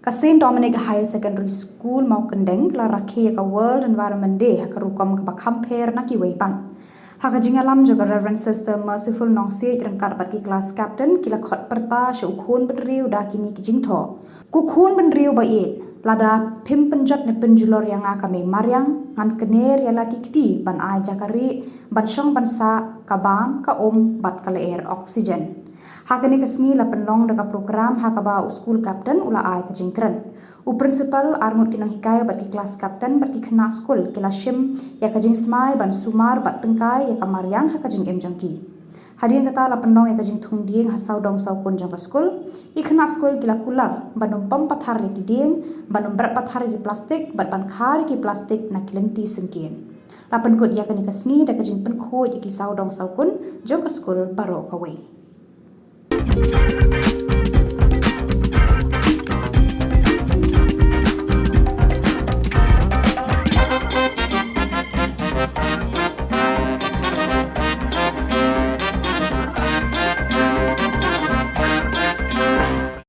ka Saint Dominic Higher Secondary School mau kendeng la rakhi ka World Environment Day ka rukom ka compare na ki weipan haka jingalam juga Reverend Sister Merciful Nongsi rengkar bat ki class captain kila khot perta shu khun benriu da kini ki jingtho ku khun benriu ba it lada pim penjat ne penjulor yang kami maryang ngan kener ya lagi kiti ban ai jakari ban shong ban sa kabang ka bat kala air oxygen hakani kesni la penlong deka program hakaba school captain ula ai ka jingkran u principal armut kinang hikaya bat ki class captain bat ki khna school kila shim ya ka jing smai ban sumar bat tengkai ya ka maryang haka jing emjangki hadirin kata la penong ya ka jing thung ding hasau dong sau kun jang ka school ikhna school kila kular banum pam pathar ki ding banum berat pathar ki plastik bat ban khar ki plastik na kilenti sengkien la pen kut ya ka ni kasni da ka jing pen kho ki sau dong sau kun jong ka school baro ka wei